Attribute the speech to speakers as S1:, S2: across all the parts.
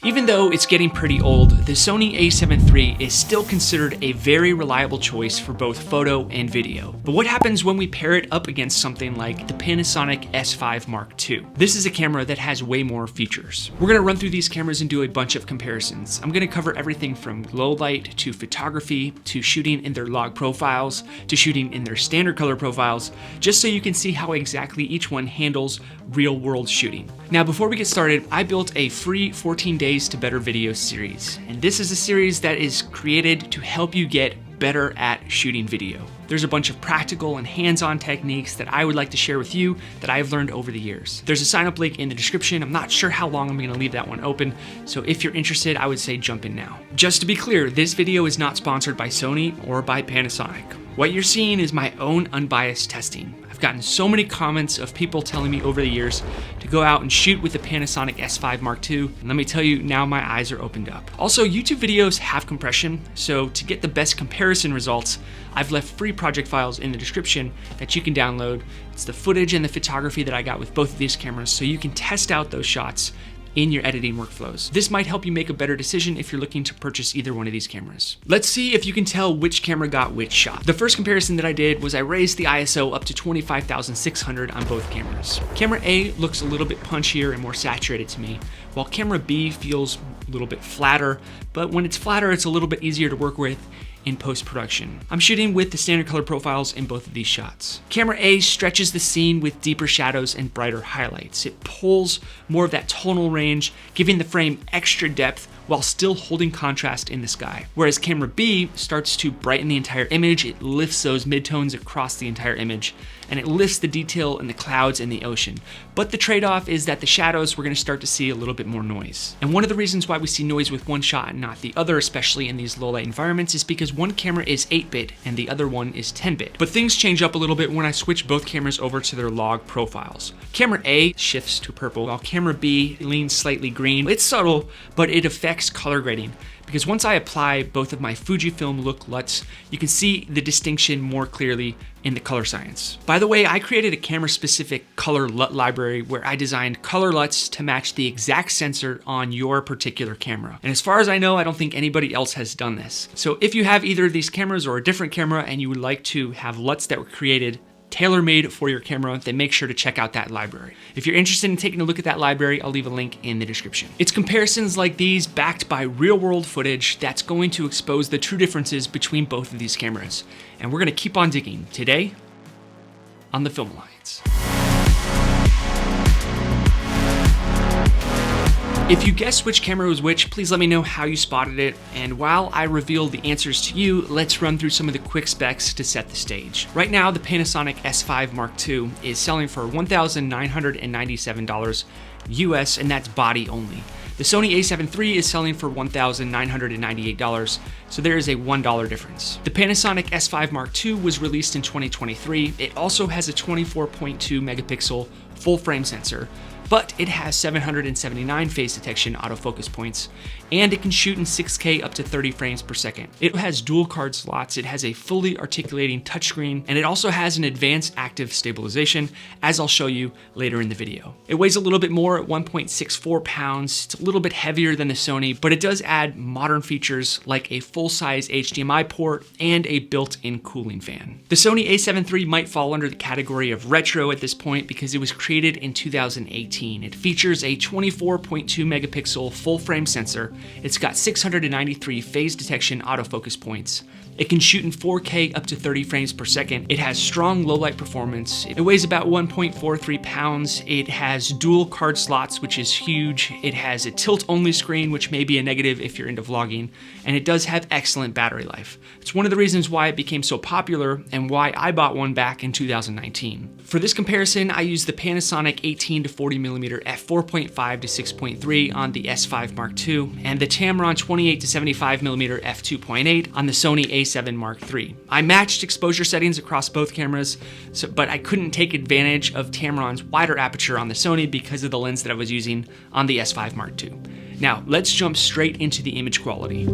S1: Even though it's getting pretty old, the Sony a7 III is still considered a very reliable choice for both photo and video. But what happens when we pair it up against something like the Panasonic S5 Mark II? This is a camera that has way more features. We're gonna run through these cameras and do a bunch of comparisons. I'm gonna cover everything from low light to photography to shooting in their log profiles to shooting in their standard color profiles, just so you can see how exactly each one handles real world shooting. Now, before we get started, I built a free 14 Days to Better Video series, and this is a series that is created to help you get better at shooting video. There's a bunch of practical and hands-on techniques that I would like to share with you that I've learned over the years. There's a sign-up link in the description. I'm not sure how long I'm gonna leave that one open, so if you're interested, I would say jump in now. Just to be clear, this video is not sponsored by Sony or by Panasonic. What you're seeing is my own unbiased testing. I've gotten so many comments of people telling me over the years to go out and shoot with the Panasonic S5 Mark II, and let me tell you, now my eyes are opened up. Also, YouTube videos have compression, so to get the best comparison results, I've left free project files in the description that you can download. It's the footage and the photography that I got with both of these cameras, so you can test out those shots in your editing workflows. This might help you make a better decision if you're looking to purchase either one of these cameras. Let's see if you can tell which camera got which shot. The first comparison that I did was I raised the ISO up to 25,600 on both cameras. Camera A looks a little bit punchier and more saturated to me, while camera B feels a little bit flatter, but when it's flatter, it's a little bit easier to work with in post-production. I'm shooting with the standard color profiles in both of these shots. Camera A stretches the scene with deeper shadows and brighter highlights. It pulls more of that tonal range, giving the frame extra depth while still holding contrast in the sky. Whereas camera B starts to brighten the entire image, it lifts those midtones across the entire image, and it lifts the detail in the clouds and the ocean. But the trade-off is that the shadows, we're gonna start to see a little bit more noise. And one of the reasons why we see noise with one shot and not the other, especially in these low light environments, is because one camera is 8-bit and the other one is 10-bit. But things change up a little bit when I switch both cameras over to their log profiles. Camera A shifts to purple, while camera B leans slightly green. It's subtle, but it affects color grading, because once I apply both of my Fujifilm look LUTs, you can see the distinction more clearly in the color science. By the way, I created a camera-specific color LUT library where I designed color LUTs to match the exact sensor on your particular camera. And as far as I know, I don't think anybody else has done this. So if you have either of these cameras or a different camera and you would like to have LUTs that were created tailor-made for your camera, then make sure to check out that library. If you're interested in taking a look at that library, I'll leave a link in the description. It's comparisons like these backed by real-world footage that's going to expose the true differences between both of these cameras. And we're gonna keep on digging today on the Film Alliance. If you guessed which camera was which, please let me know how you spotted it. And while I reveal the answers to you, let's run through some of the quick specs to set the stage. Right now, the Panasonic S5 Mark II is selling for $1,997 US, and that's body only. The Sony a7 III is selling for $1,998, so there is a $1 difference. The Panasonic S5 Mark II was released in 2023. It also has a 24.2 megapixel full frame sensor, but it has 779 phase detection autofocus points, and it can shoot in 6K up to 30 frames per second. It has dual card slots, it has a fully articulating touchscreen, and it also has an advanced active stabilization, as I'll show you later in the video. It weighs a little bit more at 1.64 pounds. It's a little bit heavier than the Sony, but it does add modern features like a full-size HDMI port and a built-in cooling fan. The Sony a7 III might fall under the category of retro at this point because it was created in 2018. It features a 24.2 megapixel full frame sensor. It's got 693 phase detection autofocus points. It can shoot in 4K up to 30 frames per second. It has strong low light performance. It weighs about 1.43 pounds. It has dual card slots, which is huge. It has a tilt only screen, which may be a negative if you're into vlogging. And it does have excellent battery life. It's one of the reasons why it became so popular and why I bought one back in 2019. For this comparison, I used the Panasonic 18 to 40 millimeter f4.5 to 6.3 on the S5 Mark II and the Tamron 28 to 75 millimeter f2.8 on the Sony a7 Mark III. I matched exposure settings across both cameras, but I couldn't take advantage of Tamron's wider aperture on the Sony because of the lens that I was using on the S5 Mark II. Now, let's jump straight into the image quality.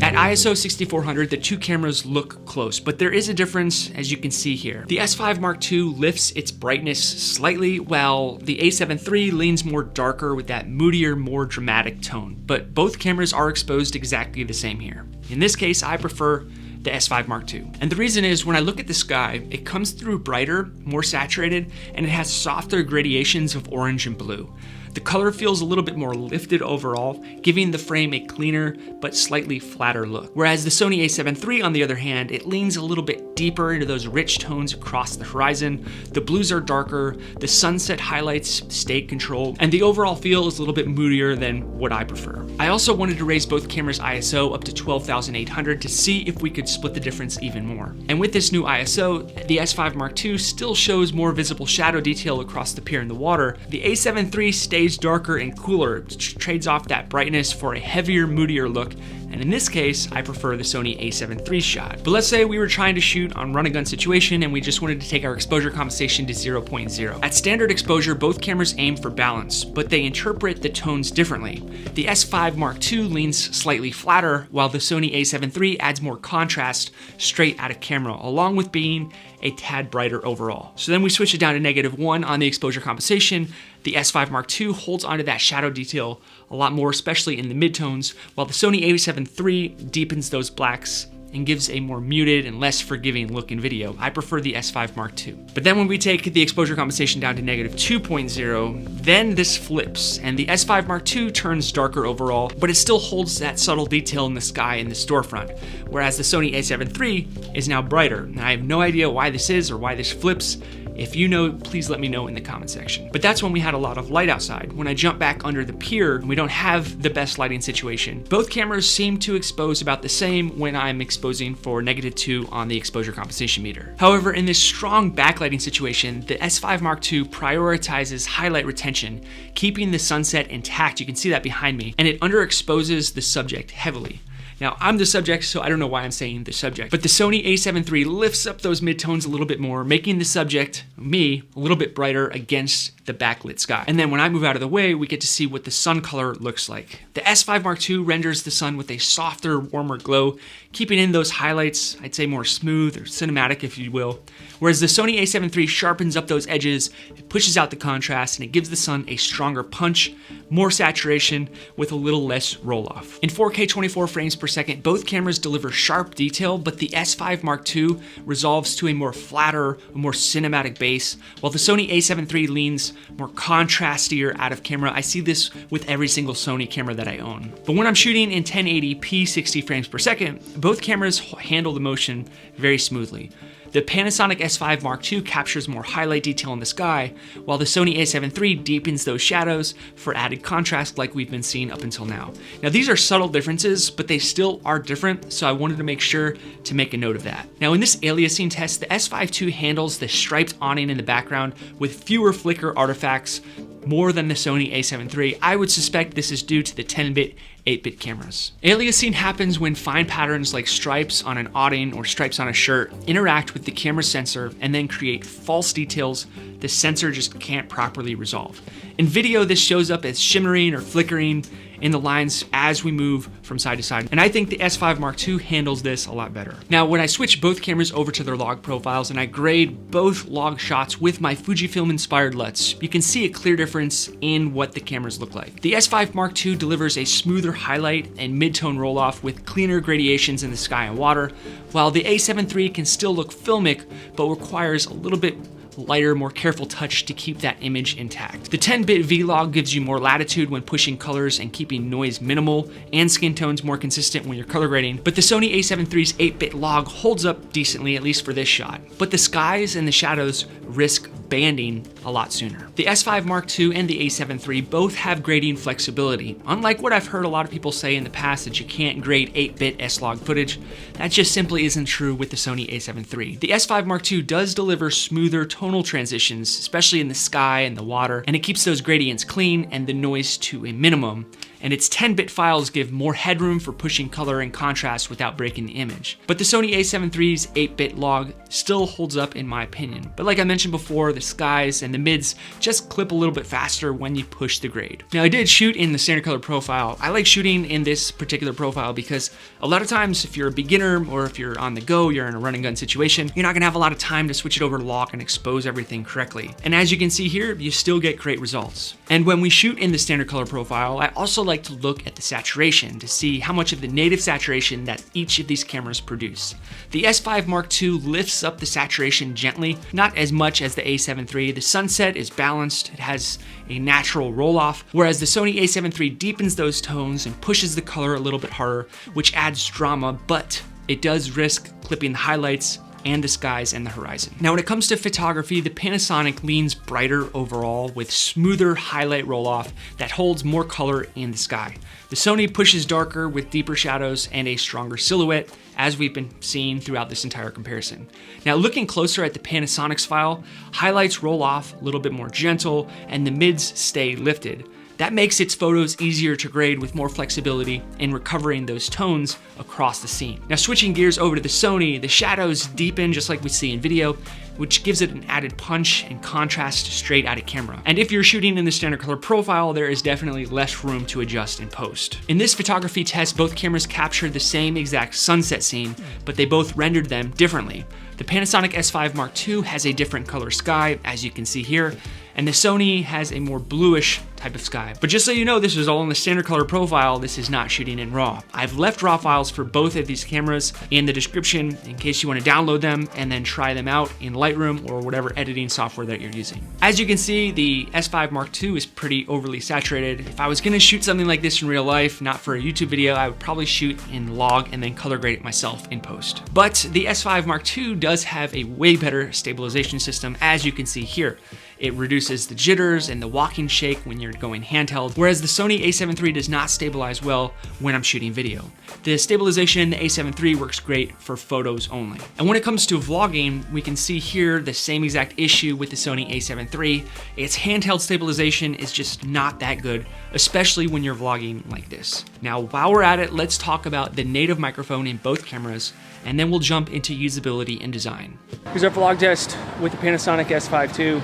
S1: At At ISO 6400, the two cameras look close, but there is a difference, as you can see here. The S5 Mark II lifts its brightness slightly, while the A7 III leans more darker with that moodier, more dramatic tone. But both cameras are exposed exactly the same here. In this case, I prefer the S5 Mark II. And the reason is, when I look at the sky, it comes through brighter, more saturated, and it has softer gradations of orange and blue. The color feels a little bit more lifted overall, giving the frame a cleaner but slightly flatter look. Whereas the Sony a7 III, on the other hand, it leans a little bit deeper into those rich tones across the horizon. The blues are darker, the sunset highlights stay controlled, and the overall feel is a little bit moodier than what I prefer. I also wanted to raise both cameras' ISO up to 12,800 to see if we could split the difference even more. And with this new ISO, the S5 Mark II still shows more visible shadow detail across the pier and the water. The a7 III stays darker and cooler, trades off that brightness for a heavier, moodier look, and in this case, I prefer the Sony a7 III shot. But let's say we were trying to shoot on run-and-gun situation and we just wanted to take our exposure compensation to 0.0. At standard exposure, both cameras aim for balance, but they interpret the tones differently. The S5 Mark II leans slightly flatter, while the Sony a7 III adds more contrast straight out of camera, along with being a tad brighter overall. So then we switch it down to -1 on the exposure compensation. The S5 Mark II holds onto that shadow detail a lot more, especially in the midtones, while the Sony a7 III deepens those blacks and gives a more muted and less forgiving look in video. I prefer the S5 Mark II. But then when we take the exposure compensation down to -2.0, then this flips, and the S5 Mark II turns darker overall, but it still holds that subtle detail in the sky and the storefront, whereas the Sony a7 III is now brighter. And I have no idea why this is or why this flips. If you know, please let me know in the comment section. But that's when we had a lot of light outside. When I jump back under the pier and we don't have the best lighting situation, both cameras seem to expose about the same when I'm exposing for -2 on the exposure compensation meter. However, in this strong backlighting situation, the S5 Mark II prioritizes highlight retention, keeping the sunset intact. You can see that behind me, and it underexposes the subject heavily. Now, I'm the subject, so I don't know why I'm saying the subject, but the Sony a7 III lifts up those midtones a little bit more, making the subject, me, a little bit brighter against the backlit sky. And then when I move out of the way, we get to see what the sun color looks like. The S5 Mark II renders the sun with a softer, warmer glow, keeping in those highlights, I'd say more smooth or cinematic, if you will. Whereas the Sony a7 III sharpens up those edges, it pushes out the contrast, and it gives the sun a stronger punch, more saturation, with a little less roll-off. In 4K 24 frames per second, both cameras deliver sharp detail, but the S5 Mark II resolves to a more flatter, more cinematic base, while the Sony a7 III leans more contrastier out of camera. I see this with every single Sony camera that I own. But when I'm shooting in 1080p 60 frames per second, both cameras handle the motion very smoothly. The Panasonic S5 Mark II captures more highlight detail in the sky, while the Sony a7 III deepens those shadows for added contrast like we've been seeing up until now. Now, these are subtle differences, but they still are different, so I wanted to make sure to make a note of that. Now, in this aliasing test, the S5 II handles the striped awning in the background with fewer flicker artifacts more than the Sony a7 III. I would suspect this is due to the 10-bit 8-bit cameras. Aliasing happens when fine patterns like stripes on an awning or stripes on a shirt interact with the camera sensor and then create false details the sensor just can't properly resolve. In video, this shows up as shimmering or flickering in the lines as we move from side to side, and I think the S5 Mark II handles this a lot better. Now, when I switch both cameras over to their log profiles and I grade both log shots with my Fujifilm inspired LUTs, you can see a clear difference in what the cameras look like. The S5 Mark II delivers a smoother highlight and mid-tone roll-off with cleaner gradations in the sky and water, while the a7 III can still look filmic, but requires a little bit lighter, more careful touch to keep that image intact. The 10-bit V-Log gives you more latitude when pushing colors and keeping noise minimal and skin tones more consistent when you're color grading, but the Sony a7 III's 8-bit log holds up decently, at least for this shot. But the skies and the shadows risk banding a lot sooner. The S5 Mark II and the a7 III both have grading flexibility. Unlike what I've heard a lot of people say in the past that you can't grade 8-bit S-Log footage, that just simply isn't true with the Sony a7 III. The S5 Mark II does deliver smoother tonal transitions, especially in the sky and the water, and it keeps those gradients clean and the noise to a minimum. and its 10-bit files give more headroom for pushing color and contrast without breaking the image. But the Sony a7III's 8-bit log still holds up in my opinion. But like I mentioned before, the skies and the mids just clip a little bit faster when you push the grade. Now I did shoot in the standard color profile. I like shooting in this particular profile because a lot of times if you're a beginner or if you're on the go, you're in a run and gun situation, you're not gonna have a lot of time to switch it over to log and expose everything correctly. And as you can see here, you still get great results. And when we shoot in the standard color profile, I also like to look at the saturation to see how much of the native saturation that each of these cameras produce. The S5 Mark II lifts up the saturation gently, not as much as the a7 III. The sunset is balanced, it has a natural roll-off, whereas the Sony a7 III deepens those tones and pushes the color a little bit harder, which adds drama, but it does risk clipping the highlights and the skies and the horizon. Now when it comes to photography, the Panasonic leans brighter overall with smoother highlight roll-off that holds more color in the sky. The Sony pushes darker with deeper shadows and a stronger silhouette, as we've been seeing throughout this entire comparison. Now looking closer at the Panasonic's file, highlights roll off a little bit more gentle and the mids stay lifted. That makes its photos easier to grade with more flexibility in recovering those tones across the scene. Now switching gears over to the Sony, the shadows deepen just like we see in video, which gives it an added punch and contrast straight out of camera. And if you're shooting in the standard color profile, there is definitely less room to adjust in post. In this photography test, both cameras captured the same exact sunset scene, but they both rendered them differently. The Panasonic S5 Mark II has a different color sky, as you can see here, and the Sony has a more bluish type of sky. But just so you know, this is all in the standard color profile. This is not shooting in RAW. I've left RAW files for both of these cameras in the description in case you want to download them and then try them out in Lightroom or whatever editing software that you're using. As you can see, the S5 Mark II is pretty overly saturated. If I was gonna shoot something like this in real life, not for a YouTube video, I would probably shoot in log and then color grade it myself in post. But the S5 Mark II does have a way better stabilization system, as you can see here. It reduces the jitters and the walking shake when you're going handheld, whereas the Sony a7 III does not stabilize well when I'm shooting video. The stabilization in the a7 III works great for photos only. And when it comes to vlogging, we can see here the same exact issue with the Sony a7 III. Its handheld stabilization is just not that good, especially when you're vlogging like this. Now, while we're at it, let's talk about the native microphone in both cameras, and then we'll jump into usability and design. Here's our vlog test with the Panasonic S5 II.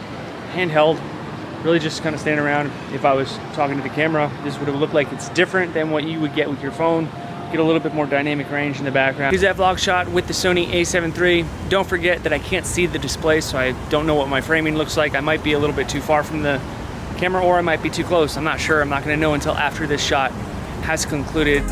S1: Handheld, really just kind of standing around. If I was talking to the camera, this would have looked like. It's different than what you would get with your phone. Get a little bit more dynamic range in the background. Here's that vlog shot with the Sony a7 III. Don't forget that I can't see the display, so I don't know what my framing looks like. I might be a little bit too far from the camera or I might be too close. I'm not sure. I'm not gonna know until after this shot has concluded.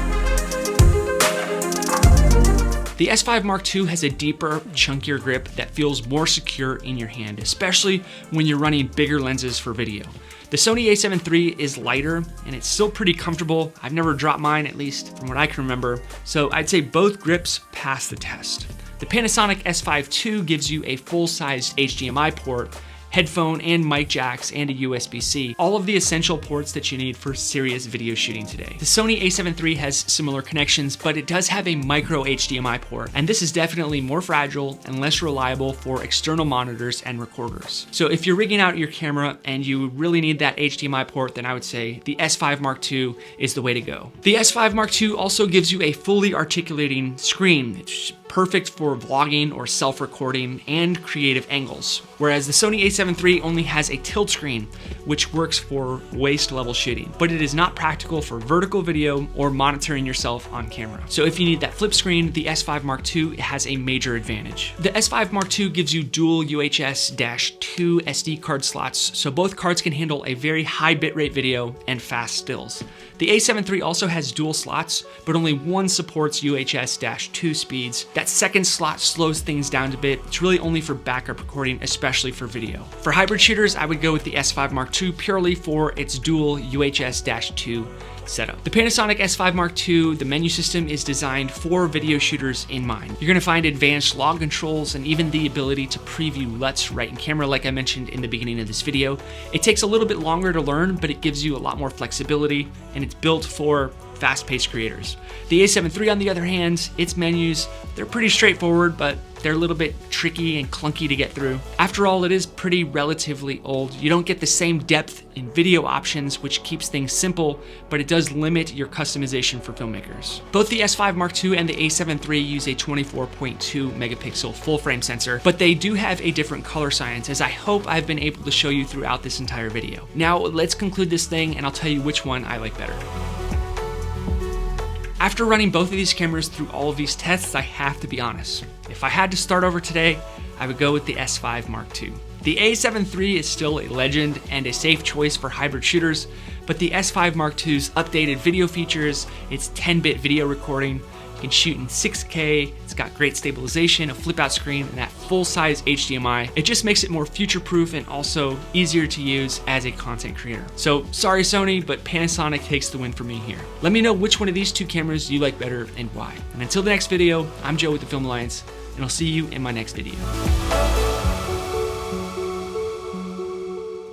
S1: The S5 Mark II has a deeper, chunkier grip that feels more secure in your hand, especially when you're running bigger lenses for video. The Sony a7 III is lighter and it's still pretty comfortable. I've never dropped mine, at least from what I can remember. So I'd say both grips pass the test. The Panasonic S5 II gives you a full-sized HDMI port, headphone and mic jacks, and a USB-C, all of the essential ports that you need for serious video shooting today. The Sony a7 III has similar connections, but it does have a micro HDMI port, and this is definitely more fragile and less reliable for external monitors and recorders. So if you're rigging out your camera and you really need that HDMI port, then I would say the S5 Mark II is the way to go. The S5 Mark II also gives you a fully articulating screen. It's perfect for vlogging or self-recording and creative angles, whereas the Sony a7 III only has a tilt screen, which works for waist level shooting, but it is not practical for vertical video or monitoring yourself on camera. So if you need that flip screen, the S5 Mark II has a major advantage. The S5 Mark II gives you dual UHS-2 SD card slots, so both cards can handle a very high bitrate video and fast stills. The a7 III also has dual slots, but only one supports UHS-2 speeds. That second slot slows things down a bit. It's really only for backup recording, especially for video. For hybrid shooters, I would go with the S5 Mark II purely for its dual UHS-2 setup. The Panasonic S5 Mark II, the menu system is designed for video shooters in mind. You're gonna find advanced log controls and even the ability to preview LUTs right in camera, like I mentioned in the beginning of this video. It takes a little bit longer to learn, but it gives you a lot more flexibility, and it's built for fast-paced creators. The a7 III, on the other hand, its menus, they're pretty straightforward, but they're a little bit tricky and clunky to get through. After all, it is pretty relatively old. You don't get the same depth in video options, which keeps things simple, but it does limit your customization for filmmakers. Both the S5 Mark II and the a7 III use a 24.2 megapixel full frame sensor, but they do have a different color science, as I hope I've been able to show you throughout this entire video. Now let's conclude this thing and I'll tell you which one I like better. After running both of these cameras through all of these tests, I have to be honest. If I had to start over today, I would go with the S5 Mark II. The a7 III is still a legend and a safe choice for hybrid shooters, but the S5 Mark II's updated video features, its 10-bit video recording, you can shoot in 6K, it's got great stabilization, a flip-out screen, and that full-size HDMI. It just makes it more future-proof and also easier to use as a content creator. So sorry Sony, but Panasonic takes the win for me here. Let me know which one of these two cameras you like better and why. And until the next video, I'm Joe with the Film Alliance, and I'll see you in my next video.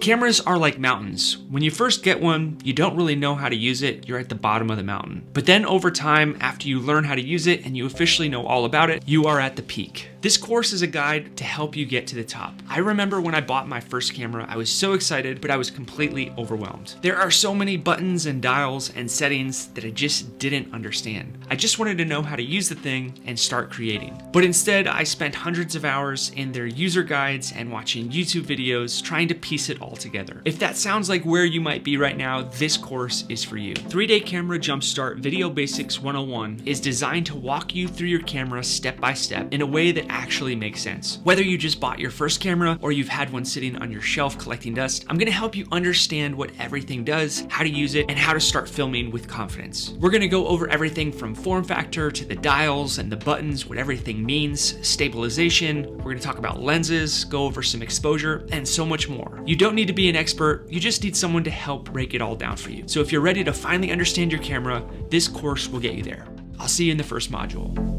S1: Cameras are like mountains. When you first get one, you don't really know how to use it, you're at the bottom of the mountain. But then over time, after you learn how to use it and you officially know all about it, you are at the peak. This course is a guide to help you get to the top. I remember when I bought my first camera, I was so excited, but I was completely overwhelmed. There are so many buttons and dials and settings that I just didn't understand. I just wanted to know how to use the thing and start creating. But instead, I spent hundreds of hours in their user guides and watching YouTube videos trying to piece it all together. If that sounds like where you might be right now, this course is for you. 3-Day Camera Jumpstart Video Basics 101 is designed to walk you through your camera step by step in a way that actually makes sense. Whether you just bought your first camera or you've had one sitting on your shelf collecting dust, I'm gonna help you understand what everything does, how to use it, and how to start filming with confidence. We're gonna go over everything from form factor to the dials and the buttons, what everything means, stabilization, we're gonna talk about lenses, go over some exposure, and so much more. You don't need to be an expert, you just need someone to help break it all down for you. So if you're ready to finally understand your camera, this course will get you there. I'll see you in the first module.